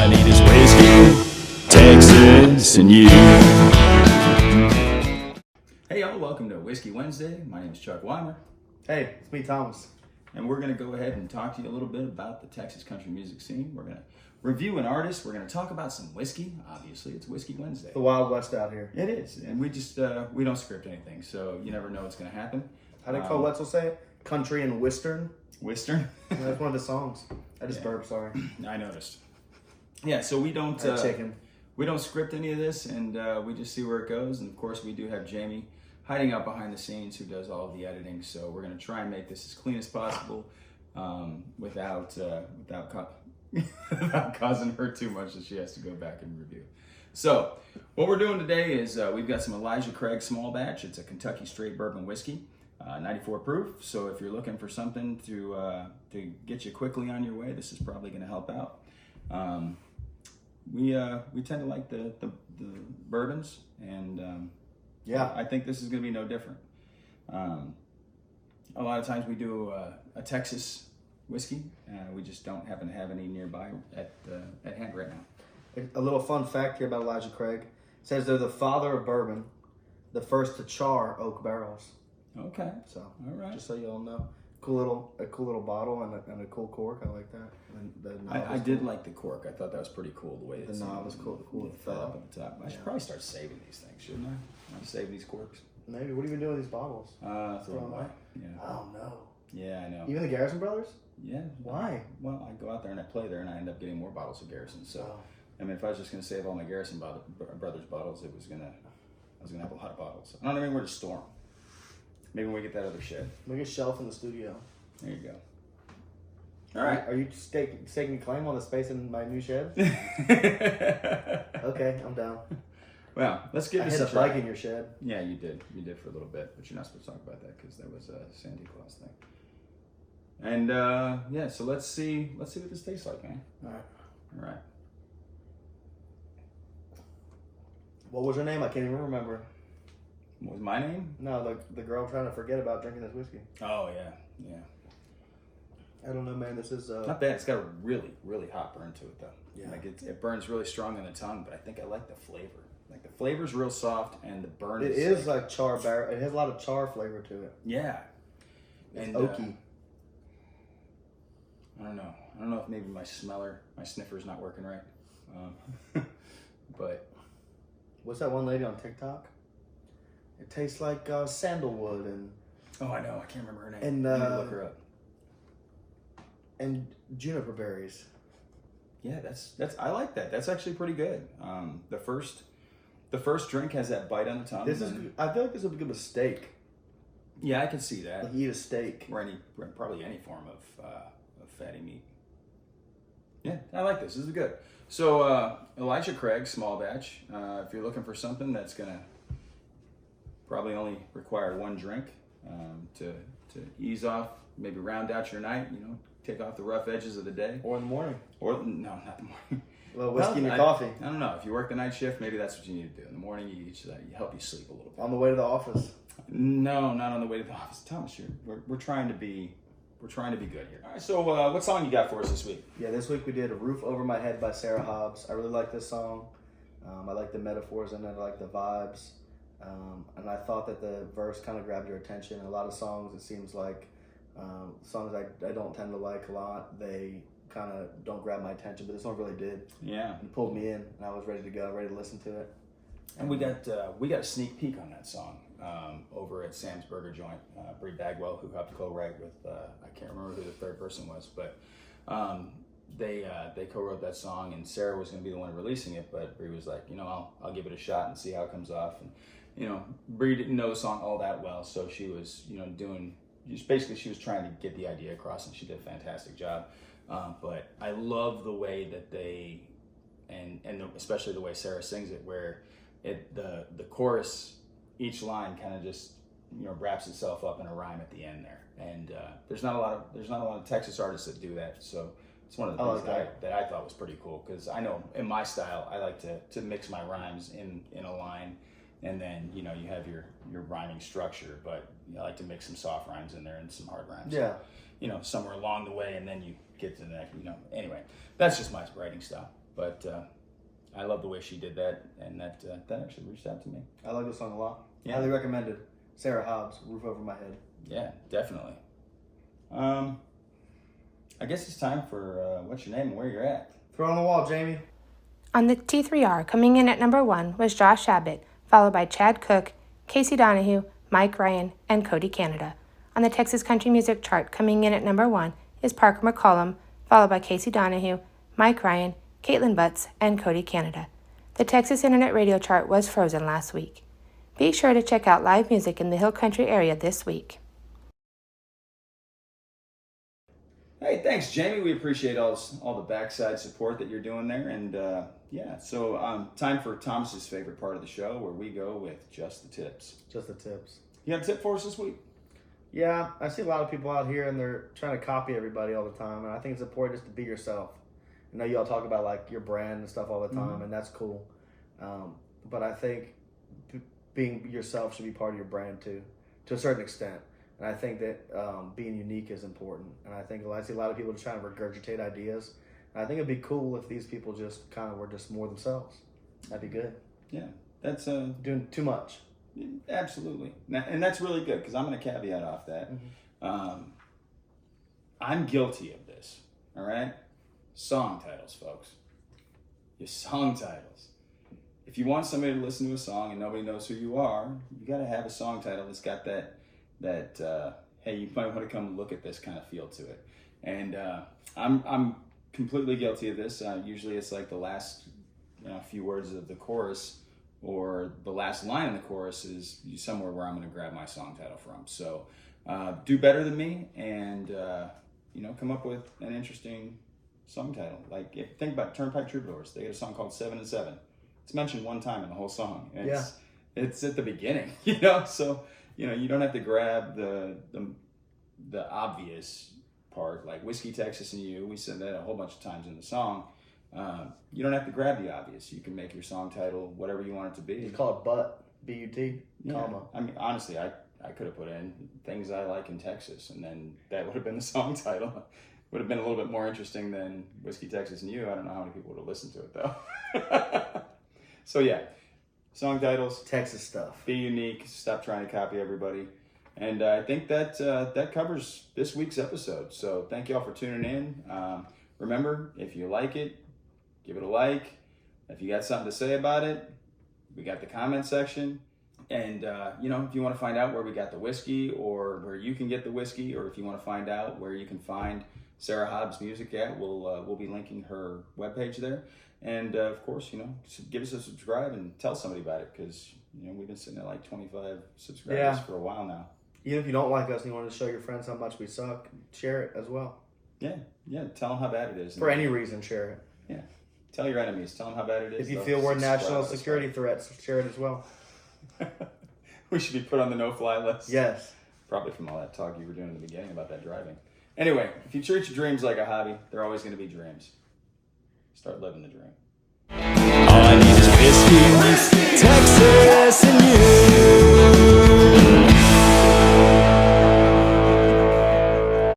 I need is whiskey, Texas, and you. Hey y'all, welcome to Whiskey Wednesday. My name is Chuck Wimer. Hey, it's me, Thomas. And we're going to go ahead and talk to you a little bit about the Texas country music scene. We're going to review an artist. We're going to talk about some whiskey. Obviously, it's Whiskey Wednesday. The Wild West out here. It is. And we just, we don't script anything, so you never know what's going to happen. How did Cole Wetzel say it? Country and Western. Western? Yeah, that's one of his songs. I just burped, sorry. I noticed. Yeah, so we don't chicken. We don't script any of this, and we just see where it goes. And of course, we do have Jamie hiding out behind the scenes who does all of the editing. So we're going to try and make this as clean as possible without causing her too much that she has to go back and review. So what we're doing today is we've got some Elijah Craig small batch. It's a Kentucky straight bourbon whiskey. 94 proof, so if you're looking for something to get you quickly on your way, this is probably going to help out. We tend to like the bourbons, and yeah, I think this is going to be no different. A lot of times we do a Texas whiskey. We just don't happen to have any nearby at hand right now. A little fun fact here about Elijah Craig. It says they're the father of bourbon, the first to char oak barrels. Okay. So, all right. Just so you all know, a cool little bottle and a cool cork. I like that. And I did like the cork. I thought that was pretty cool. The way the knob was cool. Cool. Fell up at the top. I should probably start saving these things, shouldn't I? I'll save these corks. Maybe. What have you been doing with these bottles? Throw them away. Yeah. Oh no. Yeah, I know. Even the Garrison brothers? Yeah. Why? Well, I go out there and I play there, and I end up getting more bottles of Garrison. So, I mean, if I was just going to save all my Garrison brothers bottles, I was going to have a lot of bottles. I don't know where to store them. Maybe when we get that other shed. Make a shelf in the studio. There you go. All right. Are you staking a claim on the space in my new shed? Okay, I'm down. Well, let's give this a try. I had a bike in your shed. Yeah, you did. You did for a little bit, but you're not supposed to talk about that because that was a Santa Claus thing. And yeah, so let's see what this tastes like, man. All right. What was her name? I can't even remember. What was my name? No, the girl I'm trying to forget about drinking this whiskey. Oh yeah. I don't know, man. This is not bad. It's got a really, really hot burn to it, though. Yeah. Like it burns really strong on the tongue, but I think I like the flavor. Like the flavor's real soft, and the burn. It is like char barrel. It has a lot of char flavor to it. Yeah. It's oaky. I don't know if maybe my sniffer's not working right. But what's that one lady on TikTok? It tastes like sandalwood and. Oh, I know. I can't remember her name. And I need to look her up. And juniper berries. Yeah, that's. I like that. That's actually pretty good. The first drink has that bite on the tongue. I feel like this would be good with steak. Yeah, I can see that. Like you eat a steak or probably any form of fatty meat. Yeah, I like this. This is good. So Elijah Craig small batch. If you're looking for something that's gonna probably only require one drink to ease off, maybe round out your night. Take off the rough edges of the day. Or in the morning. Or no, not the morning. A little whiskey in your coffee. I don't know. If you work the night shift, maybe that's what you need to do. In the morning, you help you sleep a little bit. On the way to the office. No, not on the way to the office. Thomas, we're trying to be good here. All right. So, what song you got for us this week? Yeah, this week we did "A Roof Over My Head" by Sarah Hobbs. I really like this song. I like the metaphors in it. I like the vibes. And I thought that the verse kind of grabbed your attention. A lot of songs, it seems like, songs I don't tend to like a lot, they kind of don't grab my attention, but this one really did. Yeah. It pulled me in, and I was ready to go, ready to listen to it. And we got a sneak peek on that song over at Sam's Burger Joint. Bree Bagwell, who helped co-write with, I can't remember who the third person was, but they co-wrote that song, and Sarah was going to be the one releasing it, but Bree was like, I'll give it a shot and see how it comes off. And Bree didn't know the song all that well, so she was she was trying to get the idea across, and she did a fantastic job. But I love the way that they, especially the way Sarah sings it, where the chorus, each line kind of just wraps itself up in a rhyme at the end there. And there's not a lot of Texas artists that do that. So it's one of the things that I thought was pretty cool, because I know in my style I like to mix my rhymes in a line. And then, you have your rhyming structure, but I like to mix some soft rhymes in there and some hard rhymes. Yeah. Somewhere along the way, and then you get to the next, anyway, that's just my writing style. But I love the way she did that, and that actually reached out to me. I like this song a lot. Yeah. Highly recommended. Sarah Hobbs, Roof Over My Head. Yeah, definitely. I guess it's time for what's your name and where you're at. Throw it on the wall, Jamie. On the T3R, coming in at number 1 was Josh Abbott, followed by Chad Cook, Casey Donahue, Mike Ryan, and Cody Canada. On the Texas Country Music Chart, coming in at number 1 is Parker McCollum, followed by Casey Donahue, Mike Ryan, Caitlin Butts, and Cody Canada. The Texas Internet Radio Chart was frozen last week. Be sure to check out live music in the Hill Country area this week. Hey, thanks, Jamie. We appreciate all the backside support that you're doing there. And so time for Thomas's favorite part of the show, where we go with just the tips. Just the tips. You got a tip for us this week? Yeah, I see a lot of people out here and they're trying to copy everybody all the time. And I think it's important just to be yourself. I know you all talk about like your brand and stuff all the time, and that's cool. But I think being yourself should be part of your brand too, to a certain extent. And I think that being unique is important. And I think I see a lot of people just trying to regurgitate ideas. And I think it'd be cool if these people just kind of were just more themselves. That'd be good. Yeah, that's Doing too much. Absolutely, and that's really good, because I'm going to caveat off that. I'm guilty of this. All right, song titles, folks. Your song titles. If you want somebody to listen to a song and nobody knows who you are, you got to have a song title that's got that hey, you might want to come look at this kind of feel to it. And I'm completely guilty of this. Usually it's like the last few words of the chorus, or the last line in the chorus is somewhere where I'm going to grab my song title from. So do better than me, and come up with an interesting song title. Like, if you think about Turnpike Troubadours, they got a song called 7 and 7. It's mentioned one time in the whole song. And it's at the beginning, so you don't have to grab the obvious part, like Whiskey, Texas, and You. We said that a whole bunch of times in the song. You don't have to grab the obvious. You can make your song title whatever you want it to be. You call it But, B-U-T, comma. I mean, honestly, I could have put in Things I Like in Texas, and then that would have been the song title. Would have been a little bit more interesting than Whiskey, Texas, and You. I don't know how many people would have listened to it, though. So, yeah. Song titles. Texas stuff. Be unique. Stop trying to copy everybody. And I think that covers this week's episode. So thank you all for tuning in. Remember, if you like it, give it a like. If you got something to say about it, we got the comment section. And, if you want to find out where we got the whiskey, or where you can get the whiskey, or if you want to find out where you can find Sarah Hobbs' music at, we'll be linking her webpage there. And, of course, give us a subscribe and tell somebody about it, because, we've been sitting at like 25 subscribers for a while now. Even if you don't like us and you want to show your friends how much we suck, share it as well. Yeah. Tell them how bad it is. For any reason, share it. Yeah. Tell your enemies. Tell them how bad it is. If you feel we're national security threats, share it as well. We should be put on the no-fly list. Yes. Probably from all that talk you were doing in the beginning about that driving. Anyway, if you treat your dreams like a hobby, they're always going to be dreams. Start living the dream. All I need is whiskey, Texas, and you.